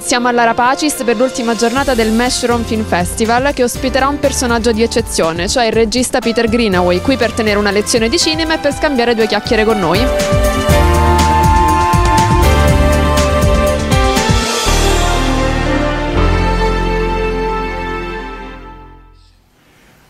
Siamo all'Ara Pacis per l'ultima giornata del MashRome Film Festival che ospiterà un personaggio di eccezione, cioè il regista PETER GREENAWAY, qui per tenere una lezione di cinema e per scambiare due chiacchiere con noi.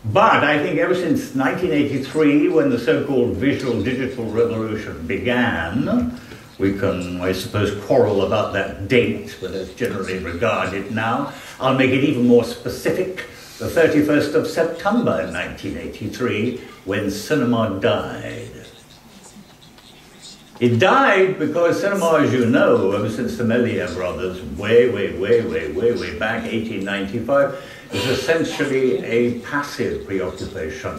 But I think ever since 1983, when the so-called visual digital revolution began, we can, I suppose, quarrel about that date, but as generally regarded now. I'll make it even more specific. The 31st of September in 1983, when cinema died. It died because cinema, as you know, ever since the Méliès brothers, way back, 1895, is essentially a passive preoccupation.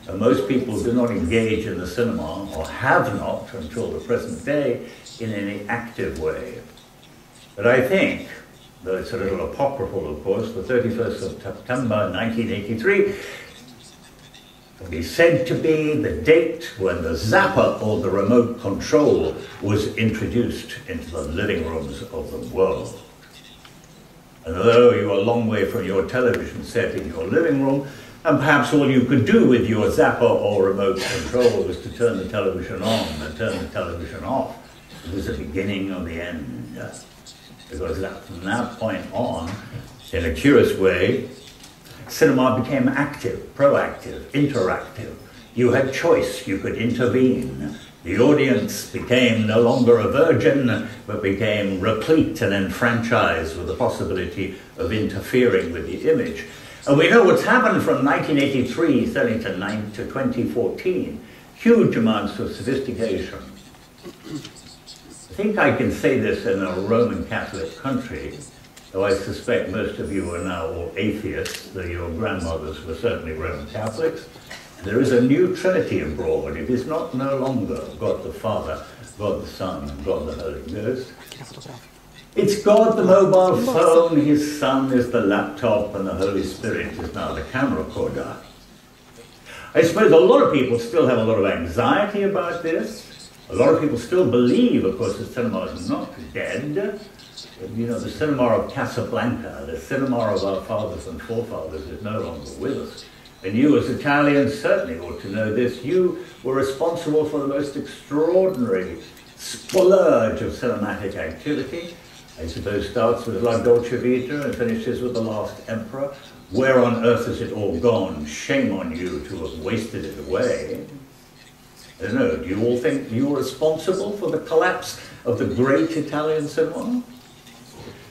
And most people do not engage in the cinema, or have not until the present day, in any active way. But I think, though it's a little apocryphal, of course, the 31st of September 1983 can be said to be the date when the zapper, or the remote control, was introduced into the living rooms of the world. And although you are a long way from your television set in your living room, and perhaps all you could do with your zapper or remote control was to turn the television on and turn the television off, it was the beginning of the end. Because from that point on, in a curious way, cinema became active, proactive, interactive. You had choice, you could intervene. The audience became no longer a virgin, but became replete and enfranchised with the possibility of interfering with the image. And we know what's happened from 1983 to 2014. Huge amounts of sophistication. I think I can say this in a Roman Catholic country, though I suspect most of you are now all atheists, though your grandmothers were certainly Roman Catholics. There is a new Trinity abroad. It is not no longer God the Father, God the Son, and God the Holy Ghost. It's God the mobile phone, His Son is the laptop, and the Holy Spirit is now the camera recorder. I suppose a lot of people still have a lot of anxiety about this. A lot of people still believe, of course, the cinema is not dead. You know, the cinema of Casablanca, the cinema of our fathers and forefathers is no longer with us. And you as Italians certainly ought to know this. You were responsible for the most extraordinary splurge of cinematic activity. I suppose starts with La Dolce Vita and finishes with The Last Emperor. Where on earth has it all gone? Shame on you to have wasted it away. I don't know, do you all think you were responsible for the collapse of the great Italian cinema?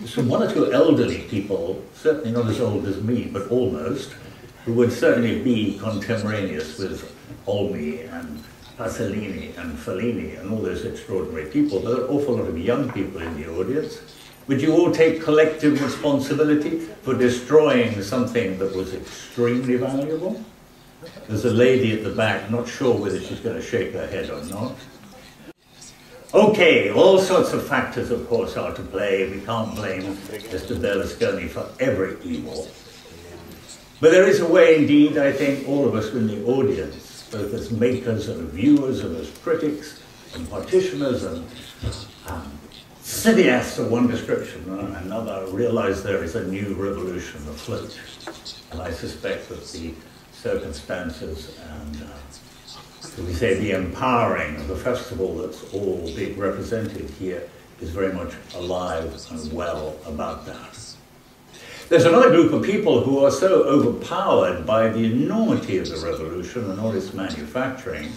So one or two elderly people, certainly not as old as me, but almost, who would certainly be contemporaneous with Olmi and Pasolini and Fellini and all those extraordinary people. There are an awful lot of young people in the audience. Would you all take collective responsibility for destroying something that was extremely valuable? There's a lady at the back, not sure whether she's going to shake her head or not. Okay, all sorts of factors, of course, are to play. We can't blame Mr. Berlusconi for every evil. But there is a way, indeed, I think, all of us in the audience, both as makers and viewers and as critics and practitioners and cineasts of one description and another, realize there is a new revolution afloat. And I suspect that the circumstances and, shall we say, the empowering of the festival that's all being represented here is very much alive and well about that. There's another group of people who are so overpowered by the enormity of the revolution and all its manufacturing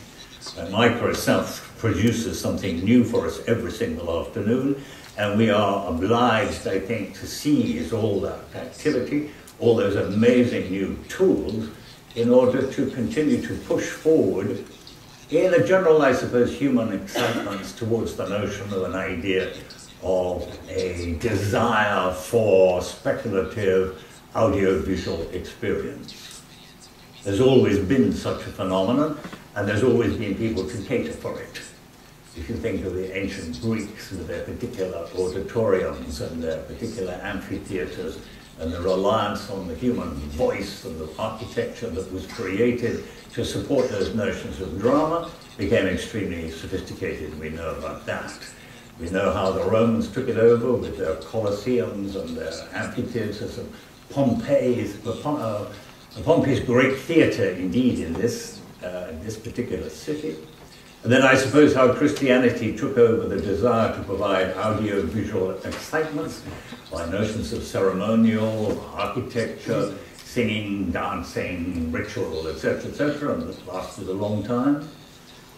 that Micro itself produces something new for us every single afternoon, and we are obliged, I think, to seize all that activity, all those amazing new tools, in order to continue to push forward in a general, I suppose, human excitement towards the notion of an idea of a desire for speculative audiovisual experience. There's always been such a phenomenon, and there's always been people to cater for it. If you think of the ancient Greeks with their particular auditoriums and their particular amphitheaters, and the reliance on the human voice and the architecture that was created to support those notions of drama became extremely sophisticated, we know about that. We know how the Romans took it over with their colosseums and their amphitheatres, and Pompeii's great theatre, indeed, in this particular city. And then I suppose how Christianity took over the desire to provide audio-visual excitements by notions of ceremonial, architecture, singing, dancing, ritual, etc., and this lasted a long time.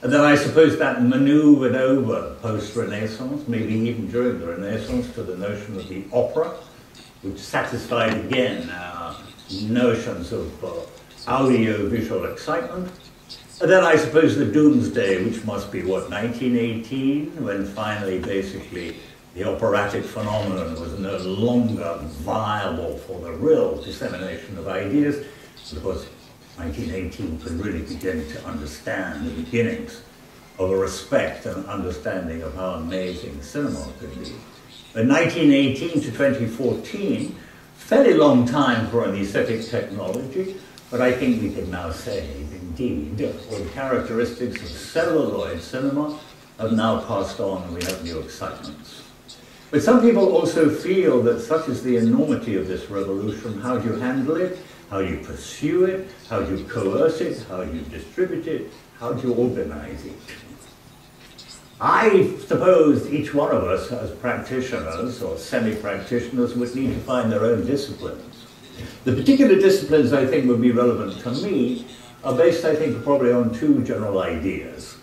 And then I suppose that maneuvered over post-Renaissance, maybe even during the Renaissance, to the notion of the opera, which satisfied again our notions of audio-visual excitement. And then I suppose the doomsday, which must be, what, 1918, when finally, basically, the operatic phenomenon was no longer viable for the real dissemination of ideas. And of course, 1918 could really begin to understand the beginnings of a respect and understanding of how amazing cinema could be. In 1918 to 2014, fairly long time for an aesthetic technology, but I think we can now say, indeed, the characteristics of celluloid cinema have now passed on and we have new excitements. But some people also feel that such is the enormity of this revolution, how do you handle it, how do you pursue it, how do you coerce it, how do you distribute it, how do you organize it? I suppose each one of us as practitioners or semi-practitioners would need to find their own disciplines. The particular disciplines I think would be relevant to me are based, I think, probably on two general ideas.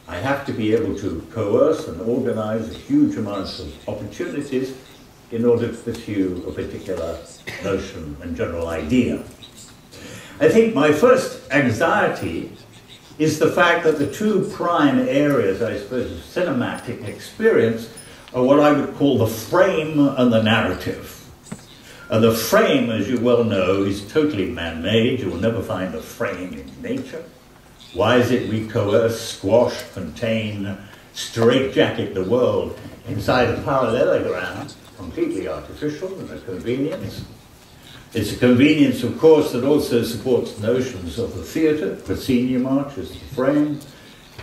I have to be able to coerce and organize huge amounts of opportunities in order to pursue a particular notion and general idea. I think my first anxiety is the fact that the two prime areas, I suppose, of cinematic experience are what I would call the frame and the narrative. The frame, as you well know, is totally man-made. You will never find a frame in nature. Why is it we coerce, squash, contain, straitjacket the world inside a parallelogram, completely artificial and a convenience? It's a convenience, of course, that also supports notions of the theatre. Proscenium arch is the frame.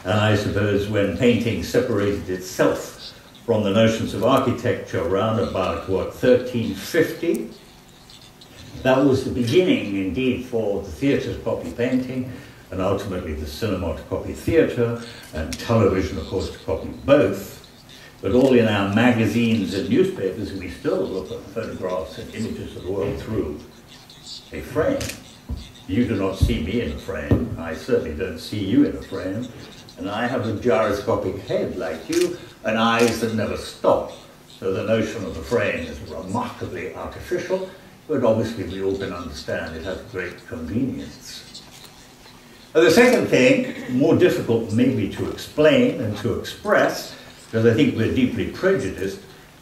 And I suppose when painting separated itself from the notions of architecture around about, what, 1350, that was the beginning, indeed, for the theatre to copy painting, and ultimately the cinema to copy theatre, and television, of course, to copy both. But all in our magazines and newspapers, we still look at photographs and images of the world through a frame. You do not see me in a frame. I certainly don't see you in a frame. And I have a gyroscopic head like you, and eyes that never stop. So the notion of the frame is remarkably artificial, but obviously we all can understand it has great convenience. The second thing, more difficult maybe to explain and to express, because I think we're deeply prejudiced,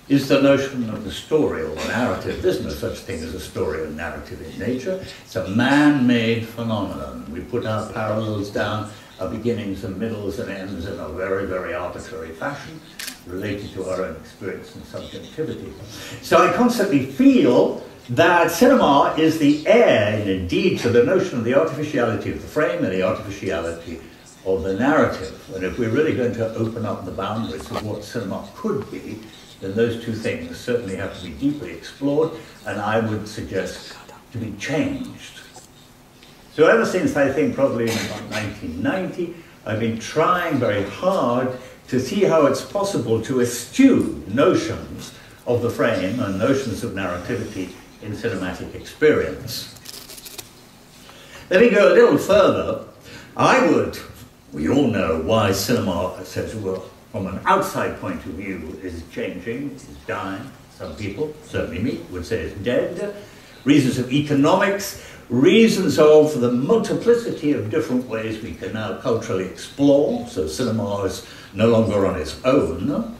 is the notion of the story or the narrative. There's no such thing as a story or narrative in nature. It's a man-made phenomenon. We put our parallels down, our beginnings and middles and ends in a very, very arbitrary fashion, related to our own experience and subjectivity. So I constantly feel that cinema is the heir, indeed, to the notion of the artificiality of the frame and the artificiality of the narrative. And if we're really going to open up the boundaries of what cinema could be, then those two things certainly have to be deeply explored, and I would suggest to be changed. So ever since, I think, probably in about 1990, I've been trying very hard to see how it's possible to eschew notions of the frame and notions of narrativity in cinematic experience. Let me go a little further. We all know why cinema, well, from an outside point of view, is changing, is dying. Some people, certainly me, would say it's dead. Reasons of economics, reasons of the multiplicity of different ways we can now culturally explore, so cinema is no longer on its own.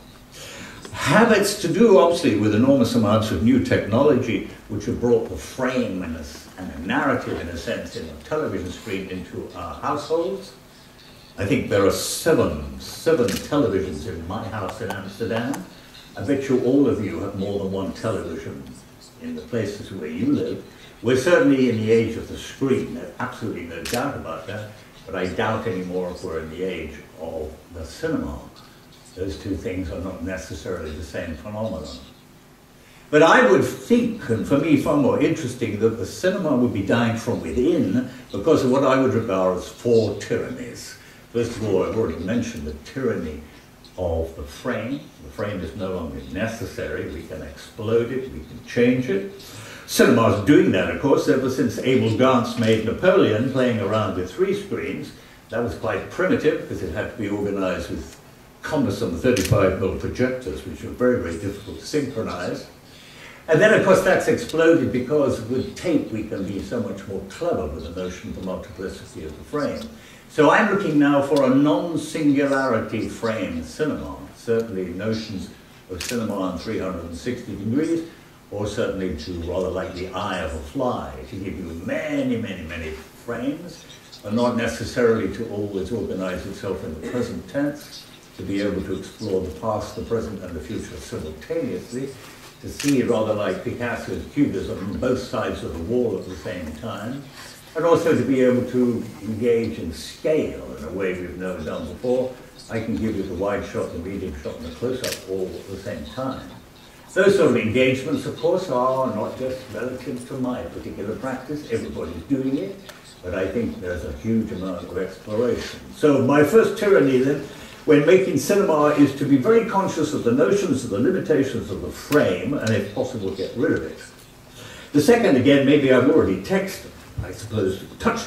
Habits to do, obviously, with enormous amounts of new technology, which have brought the frame and a narrative, in a sense, in a television screen into our households. I think there are seven televisions in my house in Amsterdam. I bet you all of you have more than one television in the places where you live. We're certainly in the age of the screen, there's absolutely no doubt about that, but I doubt anymore if we're in the age of the cinema. Those two things are not necessarily the same phenomenon. But I would think, and for me far more interesting, that the cinema would be dying from within because of what I would regard as four tyrannies. First of all, I've already mentioned the tyranny of the frame. The frame is no longer necessary. We can explode it, we can change it. Cinema is doing that, of course, ever since Abel Gance made Napoleon, playing around with 3 screens. That was quite primitive because it had to be organized with cumbersome 35mm projectors, which were very, very difficult to synchronize. And then, of course, that's exploded because with tape we can be so much more clever with the notion of the multiplicity of the frame. So I'm looking now for a non-singularity frame cinema, certainly notions of cinema on 360 degrees, or certainly to rather like the eye of a fly, to give you many, many, many frames, and not necessarily to always organize itself in the present tense, to be able to explore the past, the present, and the future simultaneously, to see rather like Picasso's cubism on both sides of the wall at the same time, and also to be able to engage in scale in a way we've never done before. I can give you the wide shot, the medium shot, and the close-up all at the same time. Those sort of engagements, of course, are not just relative to my particular practice. Everybody's doing it, but I think there's a huge amount of exploration. So my first tyranny then, when making cinema, is to be very conscious of the notions of the limitations of the frame, and if possible, get rid of it. The second, again, maybe I've already touched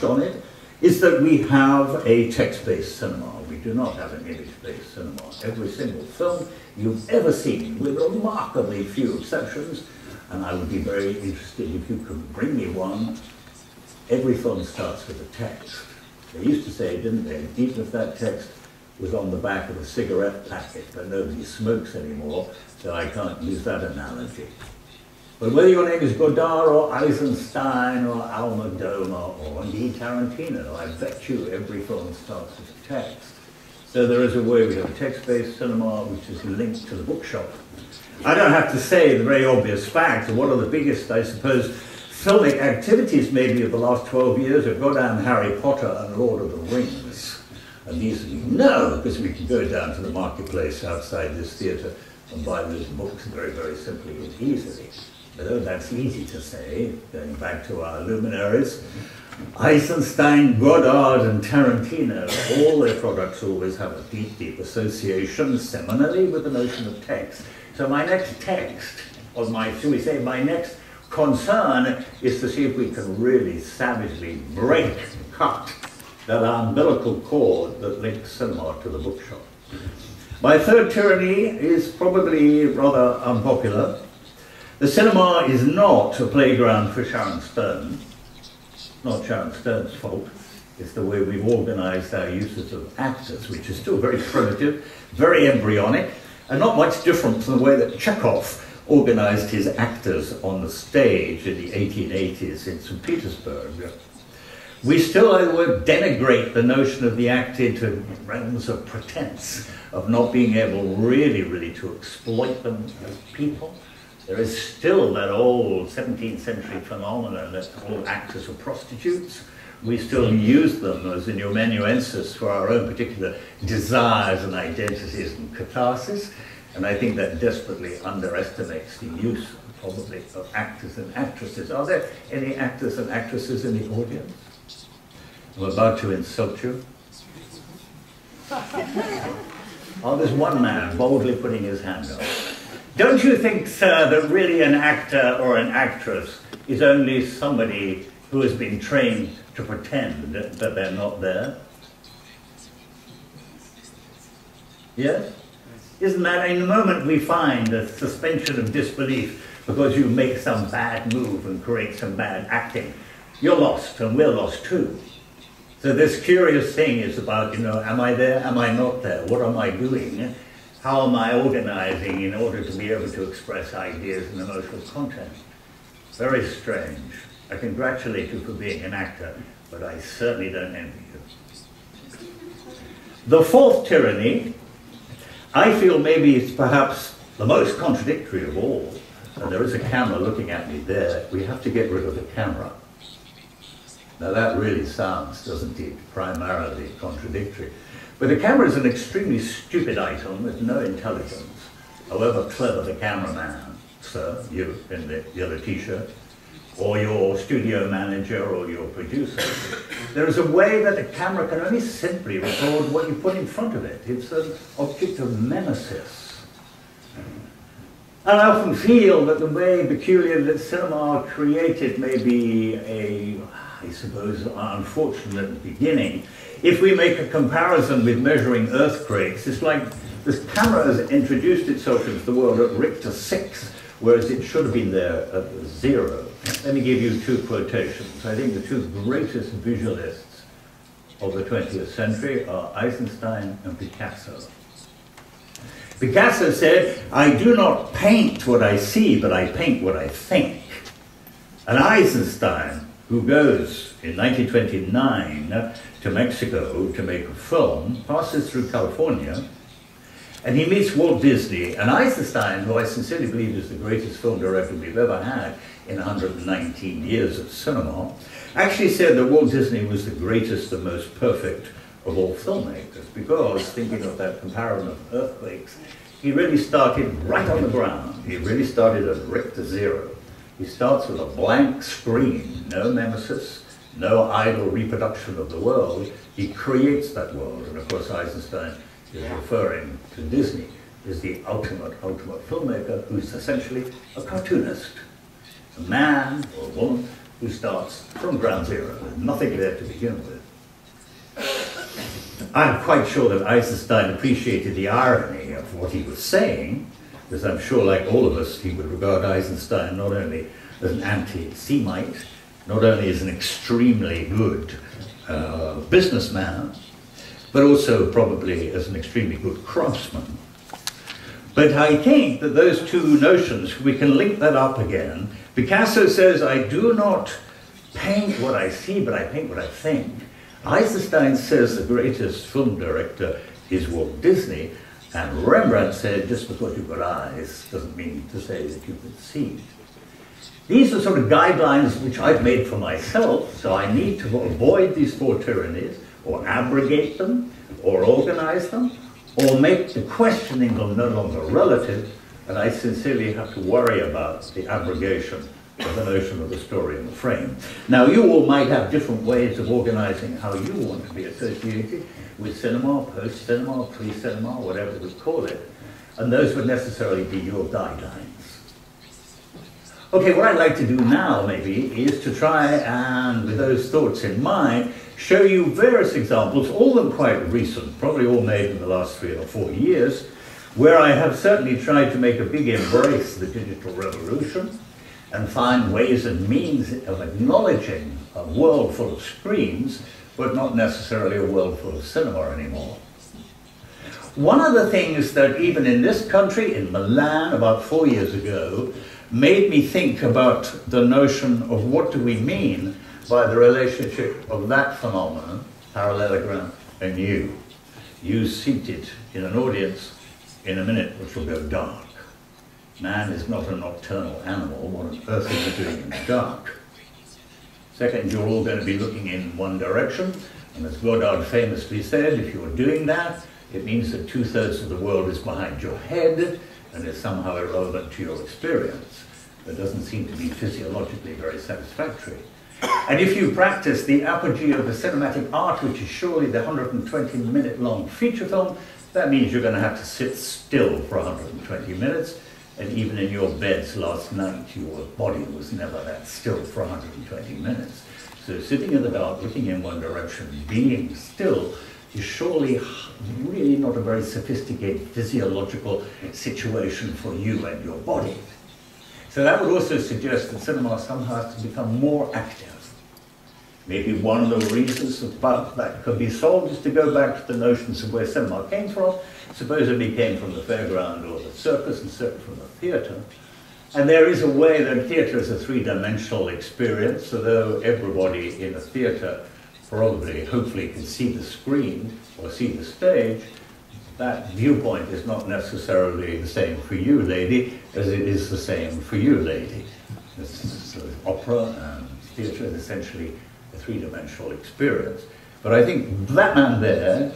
on it, is that we have a text-based cinema. We do not have an image-based cinema. Every single film you've ever seen, with remarkably few exceptions, and I would be very interested if you could bring me one, every film starts with a text. They used to say, didn't they, even if that text was on the back of a cigarette packet, but nobody smokes anymore, so I can't use that analogy. But whether your name is Godard or Eisenstein or Almodovar or indeed Tarantino, I bet you every film starts with a text. So there is a way we have a text-based cinema which is linked to the bookshop. I don't have to say the very obvious fact that one of the biggest, I suppose, filmic activities maybe of the last 12 years are goddamn Harry Potter and Lord of the Rings. And these we know because we can go down to the marketplace outside this theatre and buy those books very, very simply and easily. Although that's easy to say, going back to our luminaries, Eisenstein, Godard, and Tarantino, all their products always have a deep, deep association, seminally, with the notion of text. So my next text, or shall we say, my next concern is to see if we can really savagely cut that umbilical cord that links cinema to the bookshop. My third tyranny is probably rather unpopular. The cinema is not a playground for Sharon Stone. It's not Sharon Stone's fault. It's the way we've organized our uses of actors, which is still very primitive, very embryonic, and not much different from the way that Chekhov organized his actors on the stage in the 1880s in St. Petersburg. We still, I would denigrate the notion of the actor into realms of pretense, of not being able really to exploit them as people. There is still that old 17th century phenomenon that all actors are prostitutes. We still use them as amanuensis for our own particular desires and identities and catharsis. And I think that desperately underestimates the use, probably, of actors and actresses. Are there any actors and actresses in the audience? I'm about to insult you. Oh, there's one man boldly putting his hand up. Don't you think, sir, that really an actor or an actress is only somebody who has been trained to pretend that they're not there? Yes? Isn't that in the moment we find a suspension of disbelief because you make some bad move and create some bad acting, you're lost and we're lost too. So this curious thing is about, am I there, am I not there, what am I doing? How am I organizing in order to be able to express ideas and emotional content? Very strange. I congratulate you for being an actor, but I certainly don't envy you. The fourth tyranny, I feel maybe it's perhaps the most contradictory of all. And there is a camera looking at me there. We have to get rid of the camera. Now that really sounds, doesn't it, primarily contradictory. But the camera is an extremely stupid item with no intelligence, however clever the cameraman, sir, you in the yellow t-shirt, or your studio manager or your producer. There is a way that the camera can only simply record what you put in front of it. It's an object of mimesis. And I often feel that the way peculiar that cinema created may be a, I suppose, unfortunate beginning. If we make a comparison with measuring earthquakes, it's like this camera has introduced itself into the world at Richter 6, whereas it should have been there at 0. Let me give you two quotations. I think the two greatest visualists of the 20th century are Eisenstein and Picasso. Picasso said, "I do not paint what I see, but I paint what I think." And Eisenstein, who goes in 1929 to Mexico to make a film, passes through California, and he meets Walt Disney. And Eisenstein, who I sincerely believe is the greatest film director we've ever had in 119 years of cinema, actually said that Walt Disney was the greatest and most perfect of all filmmakers, because, thinking of that comparison of earthquakes, he really started right on the ground. He really started at Richter 0. He starts with a blank screen, no nemesis, no idle reproduction of the world. He creates that world, and of course Eisenstein is referring to Disney as the ultimate filmmaker, who's essentially a cartoonist, a man or a woman who starts from ground zero, with nothing there to begin with. I'm quite sure that Eisenstein appreciated the irony of what he was saying, because I'm sure, like all of us, he would regard Eisenstein not only as an anti-Semite, not only as an extremely good businessman, but also probably as an extremely good craftsman. But I think that those two notions, we can link that up again. Picasso says, "I do not paint what I see, but I paint what I think." Eisenstein says the greatest film director is Walt Disney, and Rembrandt said, "Just because you've got eyes doesn't mean to say that you can see." These are sort of guidelines which I've made for myself, so I need to avoid these four tyrannies, or abrogate them, or organize them, or make the questioning them no longer relative, and I sincerely have to worry about the abrogation of the notion of the story in the frame. Now, you all might have different ways of organizing how you want to be associated with cinema, post-cinema, pre-cinema, whatever we call it, and those would necessarily be your guidelines. Okay, what I'd like to do now, maybe, is to try and, with those thoughts in mind, show you various examples, all of them quite recent, probably all made in the last 3 or 4 years, where I have certainly tried to make a big embrace of the digital revolution and find ways and means of acknowledging a world full of screens, but not necessarily a world full of cinema anymore. One of the things that even in this country, in Milan, about 4 years ago, made me think about the notion of what do we mean by the relationship of that phenomenon, parallelogram, and you. You seated in an audience in a minute which will go dark. Man is not a nocturnal animal. What on earth are you doing in the dark? Second, you're all going to be looking in one direction, and as Godard famously said, if you're doing that, it means that 2/3 of the world is behind your head and is somehow irrelevant to your experience. That doesn't seem to be physiologically very satisfactory. And if you practice the apogee of the cinematic art, which is surely the 120-minute long feature film, that means you're going to have to sit still for 120 minutes, and even in your beds last night, your body was never that still for 120 minutes. So sitting in the dark, looking in one direction, being still, is surely really not a very sophisticated physiological situation for you and your body. So that would also suggest that cinema somehow has to become more active. Maybe one of the reasons that could be solved is to go back to the notions of where cinema came from. Supposedly came from the fairground or the circus, and certainly from the theatre. And there is a way that theatre is a three-dimensional experience, although everybody in a theatre probably, hopefully, can see the screen or see the stage. That viewpoint is not necessarily the same for you, lady, as it is the same for you, lady. So opera and theatre is essentially a three-dimensional experience. But I think that man there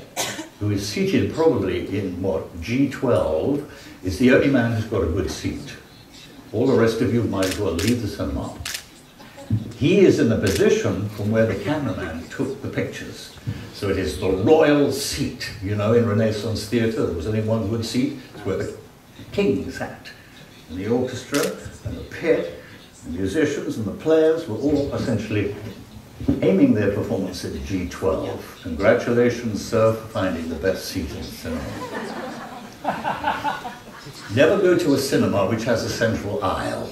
who is seated probably in what, G12, is the only man who's got a good seat. All the rest of you might as well leave the cinema. He is in the position from where the cameraman took the pictures. So it is the royal seat. You know, in Renaissance theatre, there was only one good seat. It's where the king sat. And the orchestra and the pit, the musicians and the players were all essentially aiming their performance at G12. Congratulations, sir, for finding the best seat in the cinema. Never go to a cinema which has a central aisle.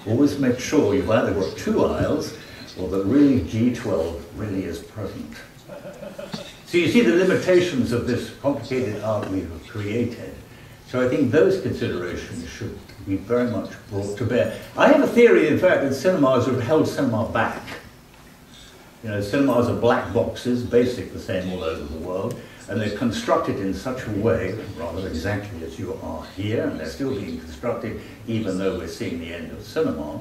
Always make sure you've either got two aisles or that really G12 really is present. So you see the limitations of this complicated art we have created. So I think those considerations should be very much brought to bear. I have a theory, in fact, that cinemas have held cinema back. You know, cinemas are black boxes, basically the same all over the world, and they're constructed in such a way, rather exactly as you are here, and they're still being constructed even though we're seeing the end of cinema,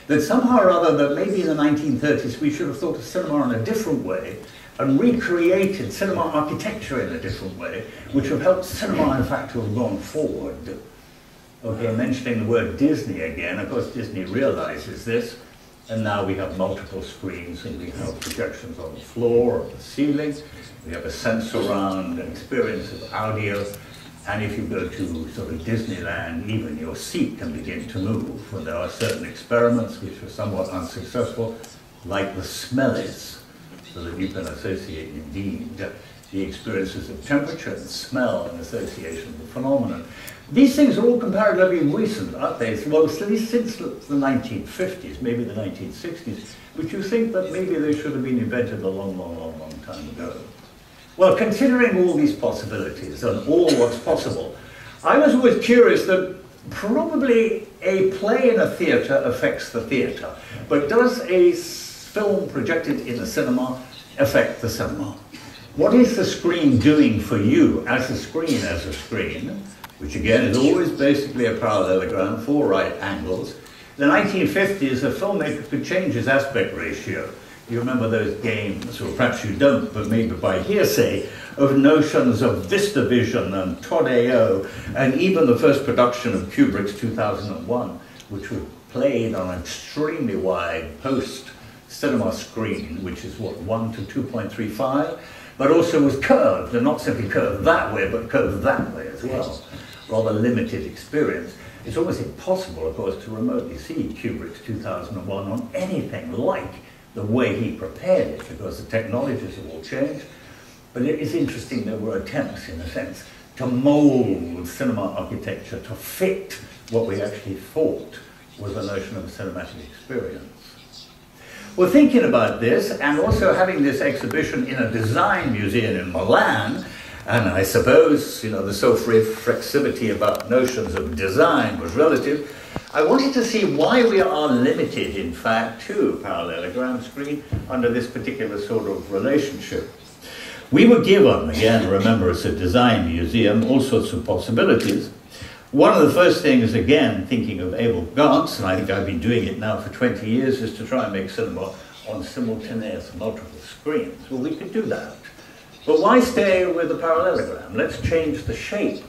that somehow or other, that maybe in the 1930s we should have thought of cinema in a different way and recreated cinema architecture in a different way, which would have helped cinema, in fact, to have gone forward. Okay, mentioning the word Disney again, of course Disney realizes this, and now we have multiple screens and we have projections on the floor, on the ceiling. We have a sense around experience of audio, and if you go to sort of Disneyland, even your seat can begin to move. And there are certain experiments which are somewhat unsuccessful, like the smellies, so that you can associate indeed the experiences of temperature and smell in association with the phenomenon. These things are all comparatively recent, aren't they? Well, at least since the 1950s, maybe the 1960s, but you think that maybe they should have been invented a long, long, long, long time ago. Well, considering all these possibilities and all what's possible, I was always curious that probably a play in a theatre affects the theatre, but does a film projected in a cinema affect the cinema? What is the screen doing for you as a screen, which again is always basically a parallelogram, 4 right angles? In the 1950s, a filmmaker could change his aspect ratio. You remember those games, or perhaps you don't, but maybe by hearsay, of notions of vista vision and Todeo, and even the first production of Kubrick's 2001, which was played on an extremely wide post-cinema screen, which is what, 1 to 2.35, but also was curved, and not simply curved that way, but curved that way as well. Rather limited experience. It's almost impossible, of course, to remotely see Kubrick's 2001 on anything like the way he prepared it, because the technologies have all changed. But it is interesting there were attempts, in a sense, to mold cinema architecture to fit what we actually thought was the notion of a cinematic experience. Well, thinking about this, and also having this exhibition in a design museum in Milan, and I suppose, you know, the self-reflexivity about notions of design was relative, I wanted to see why we are limited, in fact, to a parallelogram screen under this particular sort of relationship. We were given, again, remember it's a design museum, all sorts of possibilities. One of the first things, again, thinking of Abel Gantz, and I think I've been doing it now for 20 years, is to try and make cinema on simultaneous multiple screens. Well, we could do that. But why stay with the parallelogram? Let's change the shape,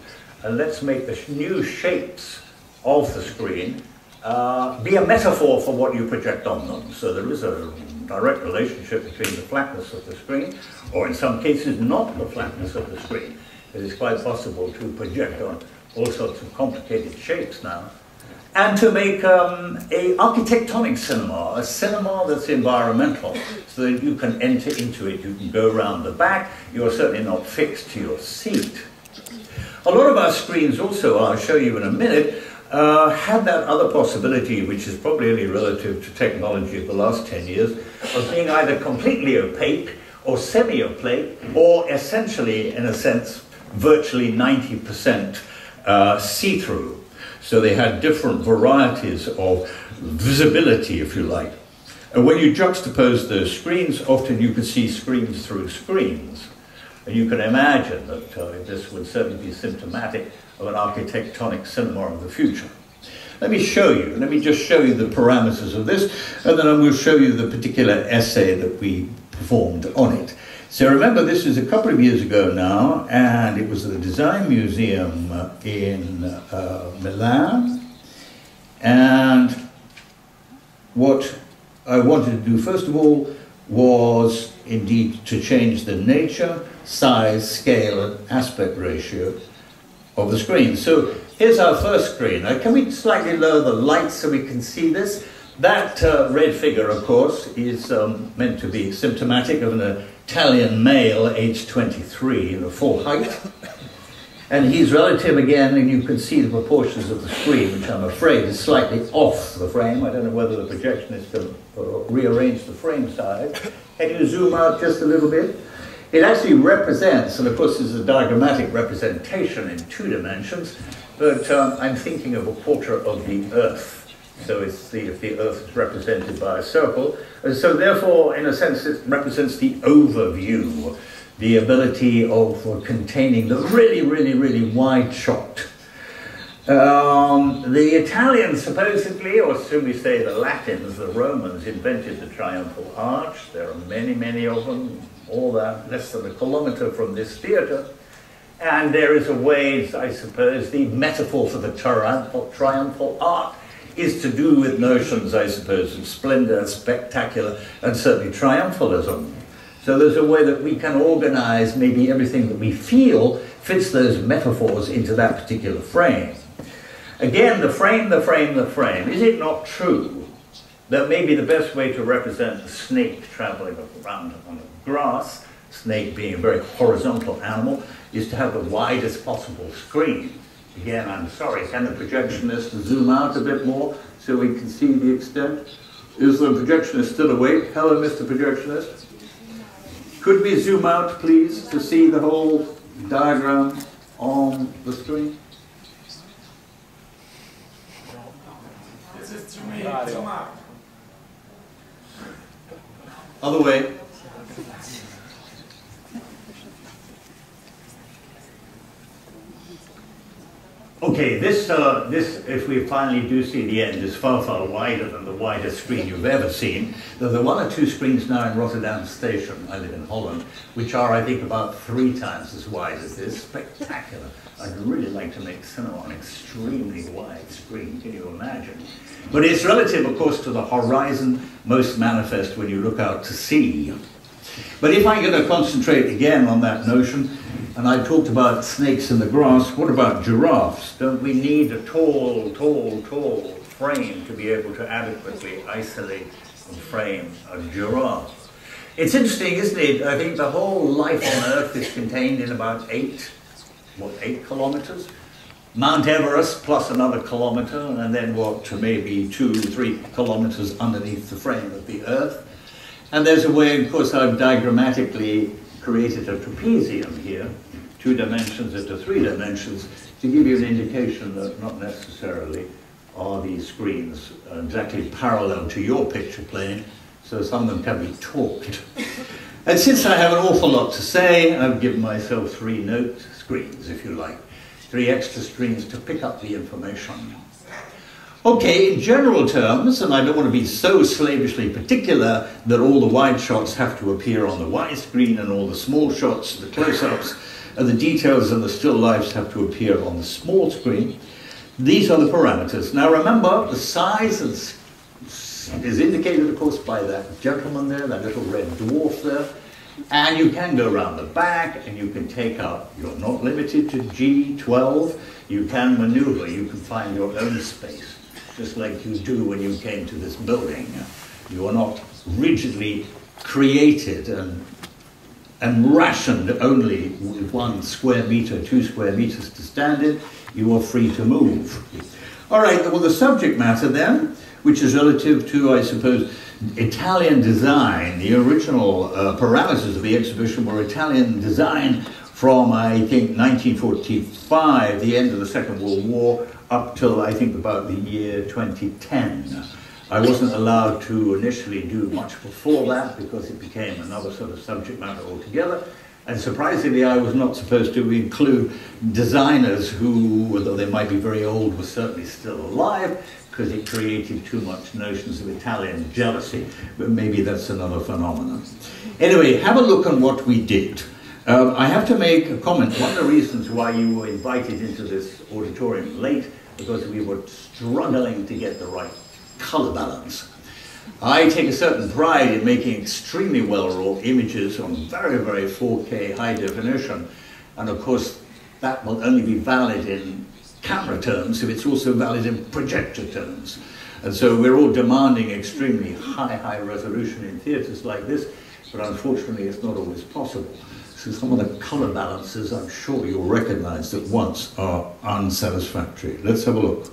and let's make the new shapes of the screen be a metaphor for what you project on them. So there is a direct relationship between the flatness of the screen, or in some cases not the flatness of the screen. It is quite possible to project on all sorts of complicated shapes now, and to make a architectonic cinema, a cinema that's environmental, so that you can enter into it, you can go around the back, you're certainly not fixed to your seat. A lot of our screens also, I'll show you in a minute, had that other possibility, which is probably only relative to technology of the last 10 years, of being either completely opaque or semi-opaque, or essentially, in a sense, virtually 90% see-through. So they had different varieties of visibility, if you like. And when you juxtapose those screens, often you can see screens through screens. And you can imagine that this would certainly be symptomatic of an architectonic cinema of the future. Let me show you. Let me just show you the parameters of this, and then I will show you the particular essay that we performed on it. So remember, this was a couple of years ago now, and it was at the Design Museum in Milan. And what I wanted to do, first of all, was indeed to change the nature, size, scale, and aspect ratio of the screen. So here's our first screen. Now, can we slightly lower the light so we can see this? That red figure, of course, is meant to be symptomatic of an Italian male, aged 23, in a full height. And he's relative again, and you can see the proportions of the screen, which I'm afraid is slightly off the frame. I don't know whether the projectionist can rearrange the frame size. Can you zoom out just a little bit? It actually represents, and of course this is a diagrammatic representation in 2 dimensions, but I'm thinking of a quarter of the Earth. So if the Earth is represented by a circle, so therefore, in a sense, it represents the overview, the ability of containing the really, really, really wide shot. The Italians supposedly, or should we say the Latins, the Romans, invented the triumphal arch. There are many, many of them, all that less than a kilometer from this theatre. And there is a way, I suppose, the metaphor for the triumphal arch is to do with notions, I suppose, of splendor, spectacular, and certainly triumphalism. So there's a way that we can organize maybe everything that we feel fits those metaphors into that particular frame. Again, the frame. Is it not true that maybe the best way to represent the snake traveling around on the grass, snake being a very horizontal animal, is to have the widest possible screen? Again, I'm sorry, can the projectionist zoom out a bit more so we can see the extent? Is the projectionist still awake? Hello, Mr. Projectionist. Could we zoom out, please, to see the whole diagram on the screen? Other way. Okay, this, if we finally do see the end, is far, far wider than the widest screen you've ever seen. There are 1 or 2 screens now in Rotterdam Station, I live in Holland, which are, I think, about 3 times as wide as this. Spectacular. I'd really like to make cinema on an extremely wide screen, can you imagine? But it's relative, of course, to the horizon, most manifest when you look out to sea. But if I'm going to concentrate again on that notion, and I talked about snakes in the grass, what about giraffes? Don't we need a tall, tall, tall frame to be able to adequately isolate and frame a giraffe? It's interesting, isn't it? I think the whole life on Earth is contained in about 8 kilometers? Mount Everest plus another kilometer, and then what, maybe 2 or 3 kilometers underneath the frame of the Earth. And there's a way, of course, I've diagrammatically created a trapezium here, 2 dimensions into 3 dimensions, to give you an indication that not necessarily are these screens exactly parallel to your picture plane, so some of them can be talked. And since I have an awful lot to say, I've given myself 3 note screens, if you like, 3 extra screens to pick up the information. Okay, in general terms, and I don't want to be so slavishly particular that all the wide shots have to appear on the wide screen and all the small shots, the close-ups, and the details and the still lifes have to appear on the small screen. These are the parameters. Now remember, the size is indicated, of course, by that gentleman there, that little red dwarf there. And you can go around the back and you can take up, you're not limited to G12, you can maneuver, you can find your own space. Just like you do when you came to this building. You are not rigidly created and rationed only with 1 square meter, 2 square meters to stand in. You are free to move. All right, well, the subject matter then, which is relative to, I suppose, Italian design. The original parameters of the exhibition were Italian design from, I think, 1945, the end of the Second World War, up till, I think, about the year 2010. I wasn't allowed to initially do much before that because it became another sort of subject matter altogether. And surprisingly, I was not supposed to include designers who, although they might be very old, were certainly still alive, because it created too much notions of Italian jealousy, but maybe that's another phenomenon. Anyway, have a look on what we did. I have to make a comment. One of the reasons why you were invited into this auditorium late, because we were struggling to get the right color balance. I take a certain pride in making extremely well-wrought images on very, very 4K high definition, and of course that will only be valid in camera terms if it's also valid in projector terms. And so we're all demanding extremely high resolution in theatres like this, but unfortunately it's not always possible. So some of the colour balances, I'm sure you'll recognise at once, are unsatisfactory. Let's have a look.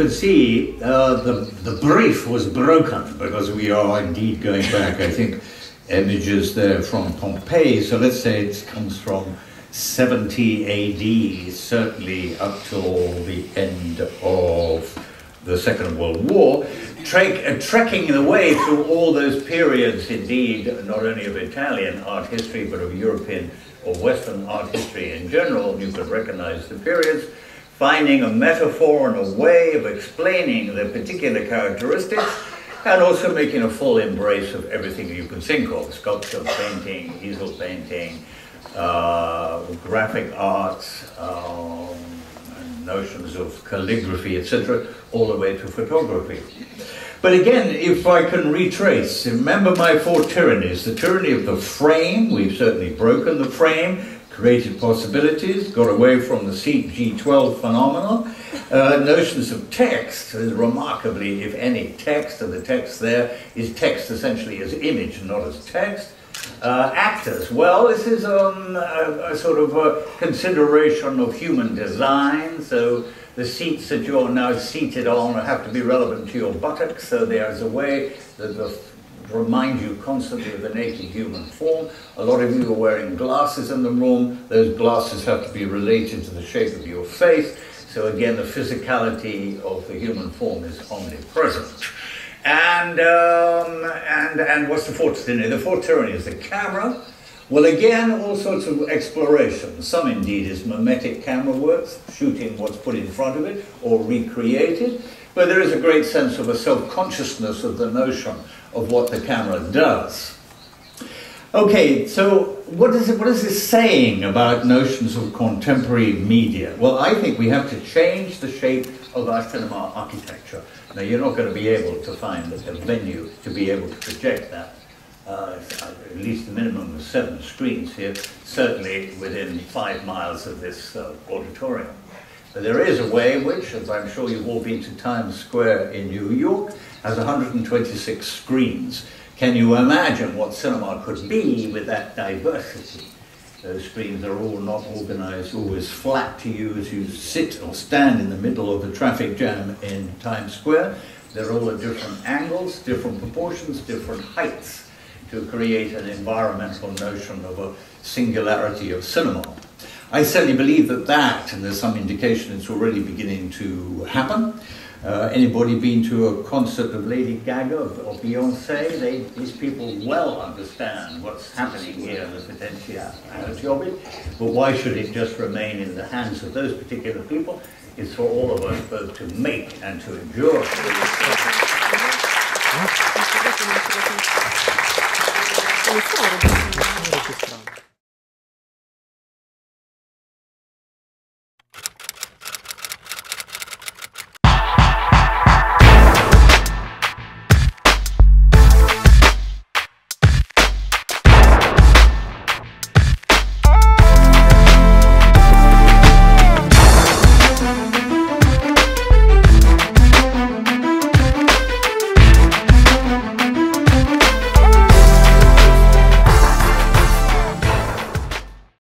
could see, the brief was broken because we are indeed going back, I think, images there from Pompeii. So let's say it comes from 70 AD, certainly up till the end of the Second World War, trekking the way through all those periods, indeed, not only of Italian art history, but of European or Western art history in general. You could recognize the periods, finding a metaphor and a way of explaining the particular characteristics, and also making a full embrace of everything you can think of: sculpture, painting, easel painting, graphic arts, notions of calligraphy, etc., all the way to photography. But again, if I can retrace, remember my four tyrannies. The tyranny of the frame, we've certainly broken the frame, created possibilities, got away from the seat G12 phenomenon. Notions of text, remarkably, if any text, and the text there is text essentially as image, not as text. Actors, well, this is a sort of a consideration of human design, so the seats that you're now seated on have to be relevant to your buttocks, so there's a way that remind you constantly of the naked human form. A lot of you are wearing glasses in the room. Those glasses have to be related to the shape of your face, so again, the physicality of the human form is omnipresent. And what's the fourth tyranny? The fourth tyranny is the camera. Well, again, all sorts of exploration. Some indeed is mimetic camera works, shooting what's put in front of it or recreated. But there is a great sense of a self-consciousness of the notion of what the camera does. Okay, so what is this saying about notions of contemporary media? Well, I think we have to change the shape of our cinema architecture. Now, you're not going to be able to find a venue to be able to project that. At least a minimum of 7 screens here, certainly within 5 miles of this auditorium. But there is a way which, as I'm sure you've all been to Times Square in New York, has 126 screens. Can you imagine what cinema could be with that diversity? Those screens are all not organized, always flat to you as you sit or stand in the middle of the traffic jam in Times Square. They're all at different angles, different proportions, different heights, to create an environmental notion of a singularity of cinema. I certainly believe that, and there's some indication it's already beginning to happen. Anybody been to a concert of Lady Gaga or Beyonce? These people well understand what's happening here and the potentiality of it. But why should it just remain in the hands of those particular people? It's for all of us both to make and to endure.